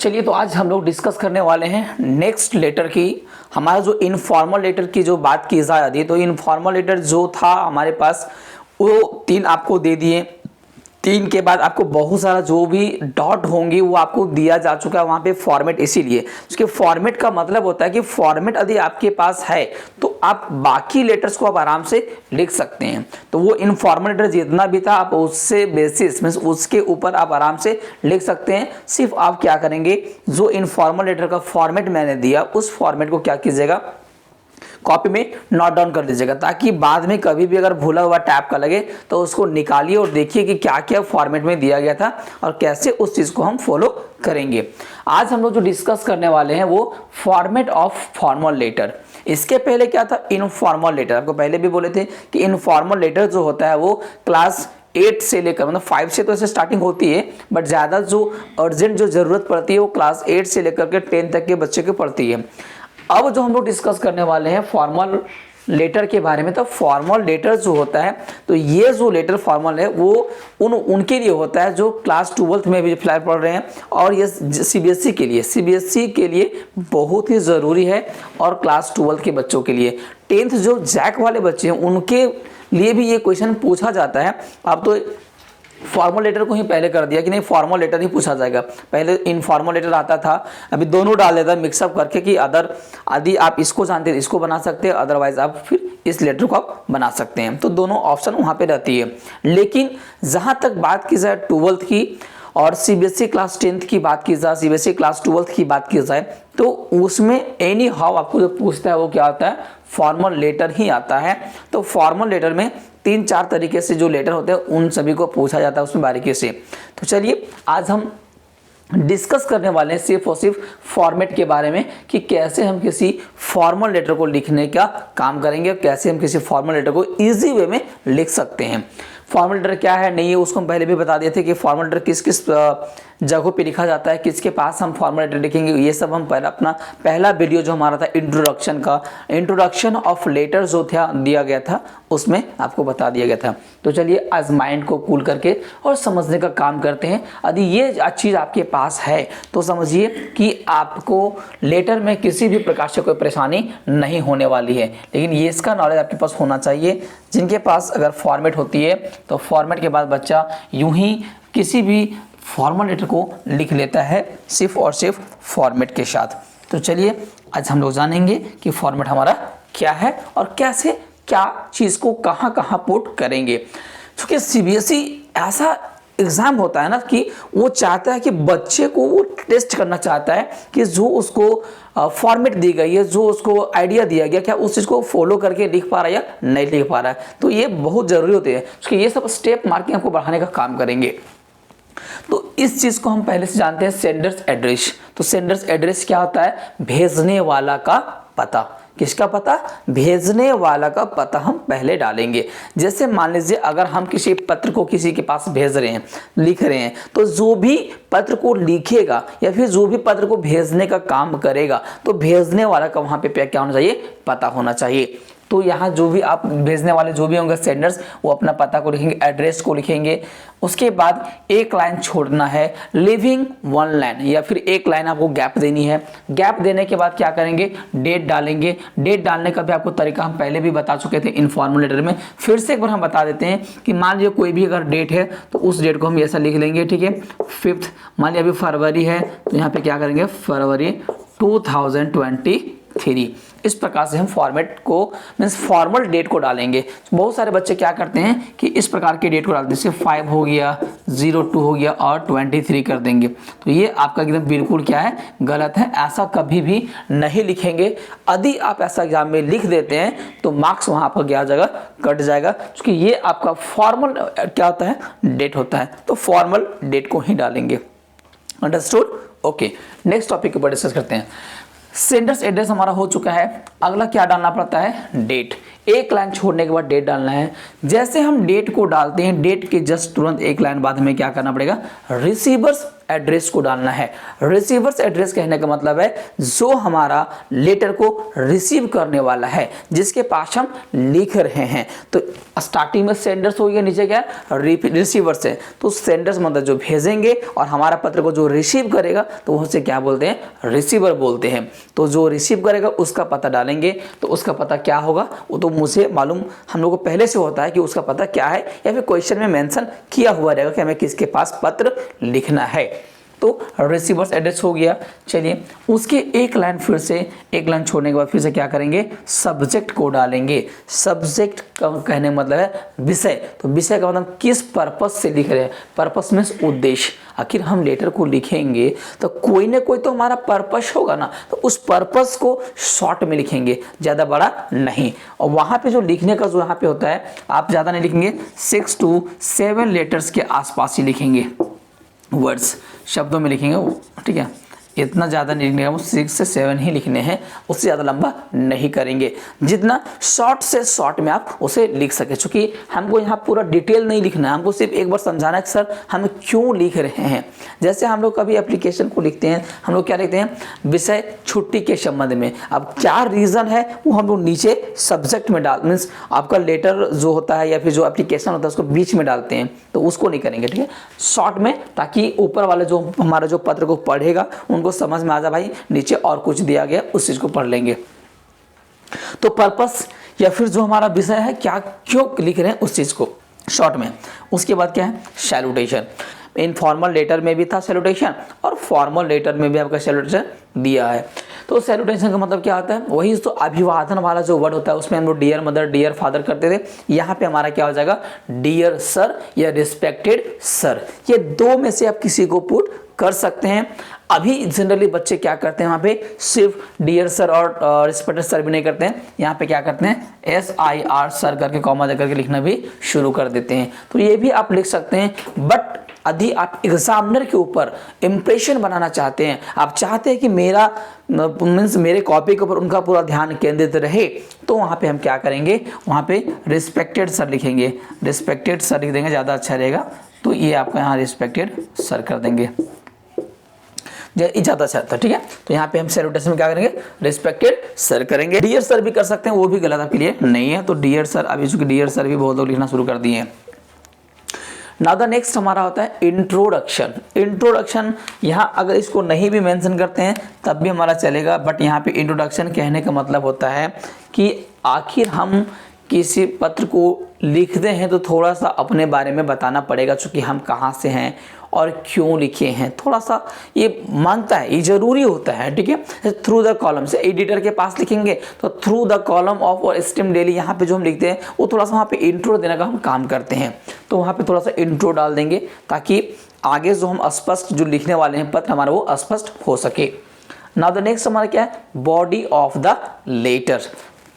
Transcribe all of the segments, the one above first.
चलिए, तो आज हम लोग डिस्कस करने वाले हैं नेक्स्ट लेटर की। हमारा जो इनफॉर्मल लेटर की जो बात की जा रही है, तो इनफॉर्मल लेटर जो था हमारे पास वो 3 आपको दे दिए। 3 के बाद आपको बहुत सारा जो भी डॉट होंगी वो आपको दिया जा चुका है वहाँ पे फॉर्मेट। इसीलिए उसके फॉर्मेट का मतलब होता है कि फॉर्मेट यदि आपके पास है तो आप बाकी लेटर्स को आप आराम से लिख सकते हैं। तो वो इनफॉर्मल लेटर जितना भी था आप उससे बेसिस में उसके ऊपर आप आराम से लिख सकते हैं। सिर्फ आप क्या करेंगे, जो इनफॉर्मल लेटर का फॉर्मेट मैंने दिया उस फॉर्मेट को क्या कीजिएगा, कॉपी में नोट डाउन कर दीजिएगा, ताकि बाद में कभी भी अगर भूला हुआ टैब का लगे तो उसको निकालिए और देखिए कि क्या क्या फॉर्मेट में दिया गया था और कैसे उस चीज को हम फॉलो करेंगे। आज हम लोग जो डिस्कस करने वाले हैं वो फॉर्मेट ऑफ फॉर्मल लेटर। इसके पहले क्या था, इनफॉर्मल लेटर। आपको पहले भी बोले थे कि इनफॉर्मल लेटर जो होता है वो क्लास 8 से लेकर मतलब 5 से तो ऐसे स्टार्टिंग होती है, बट ज़्यादा जो अर्जेंट जो ज़रूरत पड़ती है वो क्लास 8 से लेकर के 10 तक के बच्चे की पड़ती है। अब जो हम लोग डिस्कस करने वाले हैं फॉर्मल लेटर के बारे में, तो फॉर्मल लेटर जो होता है, तो ये जो लेटर फॉर्मल है वो उनके लिए होता है जो क्लास 12th में भी फिलहाल पढ़ रहे हैं, और ये सीबीएसई के लिए बहुत ही ज़रूरी है, और क्लास 12th के बच्चों के लिए। 10th जो जैक वाले बच्चे हैं उनके लिए भी ये क्वेश्चन पूछा जाता है। अब तो फॉर्मल लेटर को ही पहले कर दिया कि नहीं, फॉर्मल लेटर ही पूछा जाएगा। पहले इनफॉर्मल लेटर आता था, अभी दोनों डाल देता मिक्सअप करके कि यदि आप इसको जानते हैं इसको बना सकते हैं, अदरवाइज आप फिर इस लेटर को आप बना सकते हैं। तो दोनों ऑप्शन वहां पे रहती है। लेकिन जहां तक बात की जाए 12th की और सीबीएसई क्लास 10th की बात की जाए, सीबीएसई क्लास 12th की बात की जाए, तो उसमें एनी हाउ आपको जो पूछता है वो क्या होता है, फॉर्मल लेटर ही आता है। तो फॉर्मल लेटर में 3-4 तरीके से जो लेटर होते हैं उन सभी को पूछा जाता है उसमें बारीकी से। तो चलिए, आज हम डिस्कस करने वाले हैं सिर्फ और सिर्फ फॉर्मेट के बारे में कि कैसे हम किसी फॉर्मल लेटर को लिखने का काम करेंगे और कैसे हम किसी फॉर्मल लेटर को इजी वे में लिख सकते हैं। फॉर्मल लेटर क्या है नहीं है उसको हम पहले भी बता दिए थे कि फॉर्मल लेटर किस किस जगहों पे लिखा जाता है, किसके पास हम फॉर्मल लेटर लिखेंगे। ये सब हम पहला वीडियो जो हमारा था इंट्रोडक्शन ऑफ लेटर जो था दिया गया था उसमें आपको बता दिया गया था। तो चलिए आज माइंड को कूल करके और समझने का काम करते हैं। यदि ये चीज़ आपके पास है तो समझिए कि आपको लेटर में किसी भी प्रकार से कोई परेशानी नहीं होने वाली है। लेकिन ये इसका नॉलेज आपके पास होना चाहिए। जिनके पास अगर फॉर्मेट होती है तो फॉर्मेट के बाद बच्चा यूं ही किसी भी फॉर्मल लेटर को लिख लेता है सिर्फ और सिर्फ फॉर्मेट के साथ। तो चलिए आज हम लोग जानेंगे कि फॉर्मेट हमारा क्या है और कैसे क्या चीज़ को कहाँ कहाँ पुट करेंगे। क्योंकि सीबीएसई ऐसा एग्ज़ाम होता है ना कि वो चाहता है कि बच्चे को वो टेस्ट करना चाहता है कि जो उसको फॉर्मेट दी गई है, जो उसको आइडिया दिया गया, क्या उस चीज़ को फॉलो करके लिख पा रहा है या नहीं लिख पा रहा है। तो ये बहुत ज़रूरी होते हैं क्योंकि ये सब स्टेप मार्किंग आपको बढ़ाने का काम करेंगे। तो इस चीज को हम पहले से जानते हैं, सेंडर्स एड्रेस। तो सेंडर्स एड्रेस क्या होता है, भेजने वाला का पता। किसका पता, भेजने वाला का पता हम पहले डालेंगे। जैसे मान लीजिए अगर हम किसी पत्र को किसी के पास भेज रहे हैं, लिख रहे हैं, तो जो भी पत्र को लिखेगा या फिर जो भी पत्र को भेजने का काम करेगा तो भेजने वाला का वहां पे क्या होना चाहिए, पता होना चाहिए। तो यहाँ जो भी आप भेजने वाले जो भी होंगे सेंडर्स, वो अपना पता को लिखेंगे, एड्रेस को लिखेंगे। उसके बाद एक लाइन छोड़ना है, लिविंग 1 लाइन, या फिर एक लाइन आपको गैप देनी है। गैप देने के बाद क्या करेंगे, डेट डालेंगे। डेट डालने का भी आपको तरीका हम पहले भी बता चुके थे इनफॉर्मल लेटर में। फिर से एक बार हम बता देते हैं कि मान लीजिए कोई भी अगर डेट है तो उस डेट को हम ऐसा लिख लेंगे, ठीक है। 5th, मान लीजिए अभी फरवरी है तो यहाँ पे क्या करेंगे, फरवरी 2023। इस प्रकार से हम फॉर्मेट को मीन्स फॉर्मल डेट को डालेंगे। बहुत सारे बच्चे क्या करते हैं कि इस प्रकार के डेट को डालते हैं, जैसे 5 हो गया, 02 हो गया और 23 कर देंगे। तो ये आपका एकदम बिल्कुल क्या है, गलत है। ऐसा कभी भी नहीं लिखेंगे। यदि आप ऐसा एग्जाम में लिख देते हैं तो मार्क्स वहाँ पर क्या जगह कट जाएगा, क्योंकि ये आपका फॉर्मल क्या होता है, डेट होता है। तो फॉर्मल डेट को ही डालेंगे। अंडरस्टूड? ओके, नेक्स्ट टॉपिक के ऊपर डिस्कस करते हैं। सेंडर्स एड्रेस हमारा हो चुका है। अगला क्या डालना पड़ता है, डेट। एक लाइन छोड़ने के बाद डेट डालना है। जैसे हम डेट को डालते हैं, डेट के जस्ट तुरंत एक लाइन बाद हमें क्या करना पड़ेगा, रिसीवर्स एड्रेस को डालना है। रिसीवर्स एड्रेस कहने का मतलब है जो हमारा लेटर को रिसीव करने वाला है, जिसके पास हम लिख रहे हैं। तो स्टार्टिंग में सेंडर्स हो गया, नीचे क्या है रिसीवर्स है। तो सेंडर्स मतलब जो भेजेंगे और हमारा पत्र को जो रिसीव करेगा तो उसे क्या बोलते हैं, रिसीवर बोलते हैं। तो जो रिसीव करेगा उसका पता डालेंगे, तो उसका पता क्या होगा वो तो मुझे मालूम, हम लोग को पहले से होता है कि उसका पता क्या है, या फिर क्वेश्चन में मेंशन किया हुआ रहेगा कि हमें किसके पास पत्र लिखना है। तो रिसीवर्स एड्रेस हो गया। चलिए उसके एक लाइन फिर से, एक लाइन छोड़ने के बाद फिर से क्या करेंगे, सब्जेक्ट को डालेंगे। सब्जेक्ट का कहने का मतलब है विषय। तो विषय का मतलब किस पर्पस से लिख रहे हैं, पर्पस मीन्स उद्देश्य। आखिर हम लेटर को लिखेंगे तो कोई ना कोई तो हमारा पर्पस होगा ना, तो उस पर्पस को शॉर्ट में लिखेंगे, ज़्यादा बड़ा नहीं। और वहाँ पे जो लिखने का जो यहाँ पे होता है, आप ज़्यादा नहीं लिखेंगे, 6 to 7 लेटर्स के आसपास ही लिखेंगे, वर्ड्स शब्दों में लिखेंगे, ठीक है। इतना ज़्यादा नहीं लिखने का, वो 6 से 7 ही लिखने हैं, उससे ज़्यादा लंबा नहीं करेंगे। जितना शॉर्ट से शॉर्ट में आप उसे लिख सके, क्योंकि हमको यहाँ पूरा डिटेल नहीं लिखना है, हमको सिर्फ एक बार समझाना है कि सर हम क्यों लिख रहे हैं। जैसे हम लोग कभी एप्लीकेशन को लिखते हैं, हम लोग क्या लिखते हैं, विषय छुट्टी के संबंध में। अब क्या रीज़न है वो हम लोग नीचे सब्जेक्ट में डाल, मीन्स आपका लेटर जो होता है या फिर जो एप्लीकेशन होता है उसको बीच में डालते हैं, तो उसको नहीं करेंगे, ठीक है, शॉर्ट में, ताकि ऊपर वाला जो हमारा जो पत्र को पढ़ेगा उनको समझ में आ जाए भाई नीचे और कुछ दिया गया, उस चीज को पढ़ लेंगे। तो पर्पस या फिर जो हमारा विषय है, क्या क्यों लिख रहे हैं उस चीज को शॉर्ट में। उसके बाद क्या है, सैल्यूटेशन। इनफॉर्मल लेटर में भी था सैल्यूटेशन और फॉर्मल लेटर में भी आपका सैल्यूटेशन दिया है। तो सैल्यूटेशन का मतलब क्या होता है, वही तो अभिवादन वाला जो वर्ड होता है, उसमें हम लोग डियर मदर, डियर फादर करते थे। यहाँ पे हमारा क्या हो जाएगा, डियर सर या रिस्पेक्टेड सर। ये दो में से आप किसी को पुट कर सकते हैं। अभी जनरली बच्चे क्या करते हैं, वहाँ पे सिर्फ डियर सर और रिस्पेक्टेड सर भी नहीं करते हैं, यहाँ पे क्या करते हैं, SIR सर करके कॉमा दे करके लिखना भी शुरू कर देते हैं। तो ये भी आप लिख सकते हैं, बट यदि आप एग्जामिनर के ऊपर इंप्रेशन बनाना चाहते हैं, आप चाहते हैं कि मेरा मीन्स मेरे कॉपी के ऊपर उनका पूरा ध्यान केंद्रित रहे, तो वहाँ पे हम क्या करेंगे, वहाँ पे रिस्पेक्टेड सर लिखेंगे, रिस्पेक्टेड सर लिख देंगे, ज़्यादा अच्छा रहेगा। तो ये आपका यहाँ रिस्पेक्टेड सर कर देंगे, ज़्यादा अच्छा था, ठीक है। तो यहाँ पे हम सैल्यूटेशन में क्या करेंगे, रिस्पेक्टेड सर करेंगे। डियर सर भी कर सकते हैं, वो भी गलत आपके लिए नहीं है। तो डियर सर, अभी चूंकि डियर सर भी बहुत लोग लिखना शुरू कर दिए हैं। नाउ द नेक्स्ट हमारा होता है इंट्रोडक्शन। इंट्रोडक्शन यहाँ अगर इसको नहीं भी मेंशन करते हैं तब भी हमारा चलेगा, बट यहाँ पे इंट्रोडक्शन कहने का मतलब होता है कि आखिर हम किसी पत्र को लिखते हैं तो थोड़ा सा अपने बारे में बताना पड़ेगा, चूँकि हम कहाँ से हैं और क्यों लिखे हैं, थोड़ा सा ये मांगता है, ये जरूरी होता है, ठीक है। थ्रू द कॉलम से एडिटर के पास लिखेंगे तो थ्रू द कॉलम ऑफ और स्टेम डेली, यहाँ पे जो हम लिखते हैं वो थोड़ा सा वहाँ पे इंट्रो देने का हम काम करते हैं, तो वहाँ पे थोड़ा सा इंट्रो डाल देंगे ताकि आगे जो हम स्पष्ट जो लिखने वाले हैं पत्र हमारा वो स्पष्ट हो सके। नाउ द नेक्स्ट हमारा क्या है, body of the letter.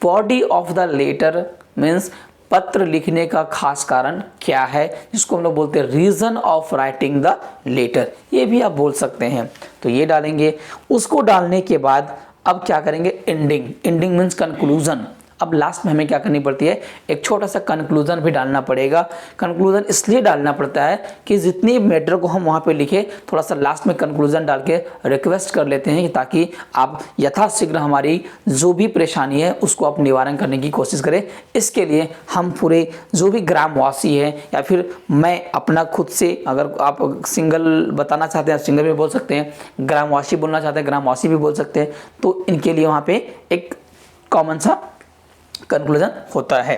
Body of the letter means पत्र लिखने का खास कारण क्या है, जिसको हम लोग बोलते हैं reason of writing the letter, ये भी आप बोल सकते हैं। तो ये डालेंगे। उसको डालने के बाद अब क्या करेंगे, एंडिंग। Ending means conclusion. अब लास्ट में हमें क्या करनी पड़ती है, एक छोटा सा कंक्लूजन भी डालना पड़ेगा। कंक्लूजन इसलिए डालना पड़ता है कि जितनी मैटर को हम वहाँ पे लिखे, थोड़ा सा लास्ट में कंक्लूजन डाल के रिक्वेस्ट कर लेते हैं ताकि आप यथाशीघ्र हमारी जो भी परेशानी है उसको आप निवारण करने की कोशिश करें। इसके लिए हम पूरे जो भी ग्रामवासी है, या फिर मैं अपना खुद से, अगर आप सिंगल बताना चाहते हैं सिंगल भी बोल सकते हैं, ग्रामवासी बोलना चाहते हैं ग्रामवासी भी बोल सकते हैं, तो इनके लिए वहाँ पे एक कॉमन सा कंक्लूजन होता है।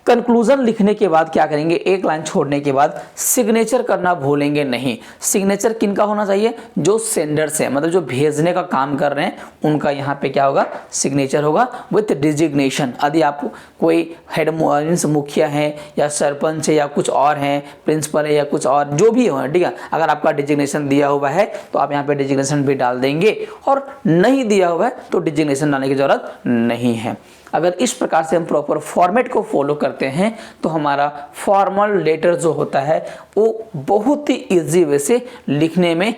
कंक्लूजन लिखने के बाद क्या करेंगे, एक लाइन छोड़ने के बाद सिग्नेचर करना भूलेंगे नहीं। सिग्नेचर किनका होना चाहिए, जो सेंडर्स है, मतलब जो भेजने का काम कर रहे हैं उनका यहाँ पे क्या होगा, सिग्नेचर होगा विथ डिजिग्नेशन। यदि आप कोई हेड मुखिया है या सरपंच है या कुछ और है, प्रिंसिपल है या कुछ और जो भी हो, ठीक है, अगर आपका डिजिग्नेशन दिया हुआ है तो आप यहाँ पे डिजिग्नेशन भी डाल देंगे, और नहीं दिया हुआ है तो डिजिग्नेशन डालने की जरूरत नहीं है। अगर इस प्रकार से हम प्रॉपर फॉर्मेट को फॉलो करते हैं तो हमारा फॉर्मल लेटर जो होता है वो बहुत ही इजी वे से लिखने में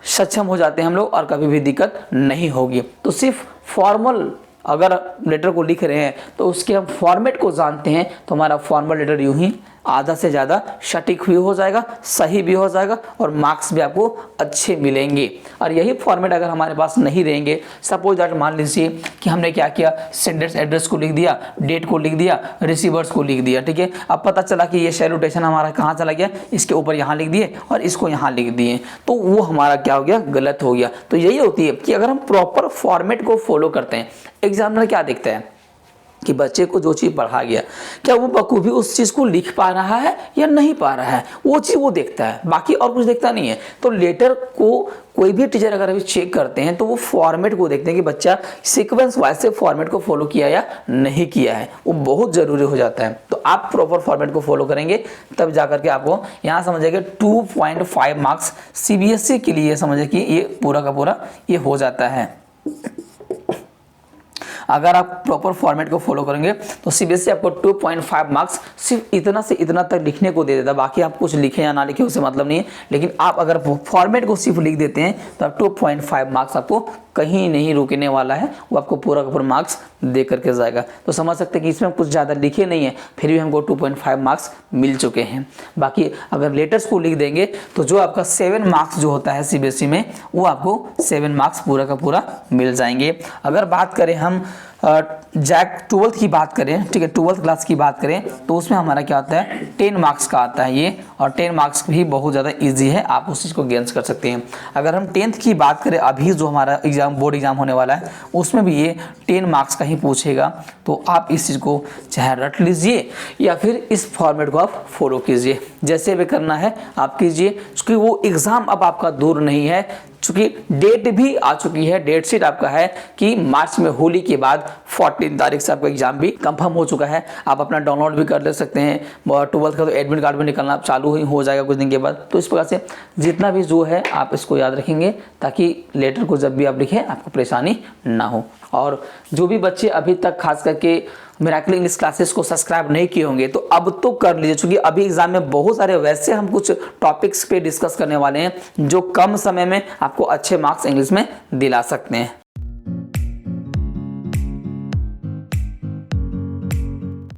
सक्षम हो जाते हैं हम लोग, और कभी भी दिक्कत नहीं होगी। तो सिर्फ फॉर्मल अगर लेटर को लिख रहे हैं तो उसके हम फॉर्मेट को जानते हैं तो हमारा फॉर्मल लेटर यूं ही आधा से ज़्यादा सटीक भी हो जाएगा, सही भी हो जाएगा और मार्क्स भी आपको अच्छे मिलेंगे। और यही फॉर्मेट अगर हमारे पास नहीं रहेंगे, सपोज दैट मान लीजिए कि हमने क्या किया, सेंडर्स एड्रेस को लिख दिया, डेट को लिख दिया, रिसीवर्स को लिख दिया, ठीक है। अब पता चला कि ये सैल्यूटेशन हमारा कहाँ चला गया, इसके ऊपर यहाँ लिख दिए और इसको यहाँ लिख दिए, तो वो हमारा क्या हो गया, गलत हो गया। तो यही होती है कि अगर हम प्रॉपर फॉर्मेट को फॉलो करते हैं, एग्जामिनर क्या देखता है कि बच्चे को जो चीज़ पढ़ा गया क्या वो बखूबी उस चीज़ को लिख पा रहा है या नहीं पा रहा है, वो चीज़ वो देखता है, बाकी और कुछ देखता नहीं है। तो लेटर को कोई भी टीचर अगर अभी चेक करते हैं तो वो फॉर्मेट को देखते हैं कि बच्चा सीक्वेंस वाइज से फॉर्मेट को फॉलो किया या नहीं किया है, वो बहुत ज़रूरी हो जाता है। तो आप प्रॉपर फॉर्मेट को फॉलो करेंगे तब जाकर के आपको यहाँ समझिए 2.5 मार्क्स CBSE के लिए समझिए कि ये पूरा का पूरा ये हो जाता है। अगर आप प्रॉपर फॉर्मेट को फॉलो करेंगे तो CBSE आपको 2.5 मार्क्स सिर्फ इतना से इतना तक लिखने को दे देता है। बाकी आप कुछ लिखें या ना लिखें उससे मतलब नहीं है, लेकिन आप अगर फॉर्मेट को सिर्फ लिख देते हैं तो आप 2.5 मार्क्स आपको कहीं नहीं रुकने वाला है, वो आपको पूरा का पूरा मार्क्स दे करके जाएगा। तो समझ सकते हैं कि इसमें कुछ ज़्यादा लिखे नहीं है, फिर भी हमको 2.5 मार्क्स मिल चुके हैं। बाकी अगर लेटर्स को लिख देंगे तो जो आपका 7 मार्क्स जो होता है CBSE में, वो आपको 7 मार्क्स पूरा का पूरा मिल जाएंगे। अगर बात करें हम जैक 12th की बात करें, ठीक है, 12th क्लास की बात करें तो उसमें हमारा क्या आता है, 10 मार्क्स का आता है ये, और 10 मार्क्स भी बहुत ज़्यादा इजी है, आप उस चीज़ को गेन कर सकते हैं। अगर हम 10th की बात करें, अभी जो हमारा एग्जाम बोर्ड एग्जाम होने वाला है उसमें भी ये 10 मार्क्स का ही पूछेगा, तो आप इस चीज़ को चाहे रट लीजिए या फिर इस फॉर्मेट को आप फॉलो कीजिए, जैसे भी करना है आप कीजिए, क्योंकि वो एग्ज़ाम अब आपका दूर नहीं है। चूंकि डेट भी आ चुकी है, डेट शीट आपका है कि मार्च में होली के बाद 14 तारीख से आपका एग्जाम भी कंफर्म हो चुका है। आप अपना डाउनलोड भी कर ले सकते हैं, 12th का तो एडमिट कार्ड भी निकलना चालू ही हो जाएगा कुछ दिन के बाद। तो इस प्रकार से जितना भी जो है आप इसको याद रखेंगे ताकि लेटर को जब भी आप लिखें आपको परेशानी ना हो। और जो भी बच्चे अभी तक खास करके मिरेकल इंग्लिश क्लासेस को सब्सक्राइब नहीं किए होंगे तो अब तो कर लीजिए, क्योंकि अभी एग्जाम में बहुत सारे वैसे हम कुछ टॉपिक्स पे डिस्कस करने वाले हैं जो कम समय में आपको अच्छे मार्क्स इंग्लिश में दिला सकते हैं।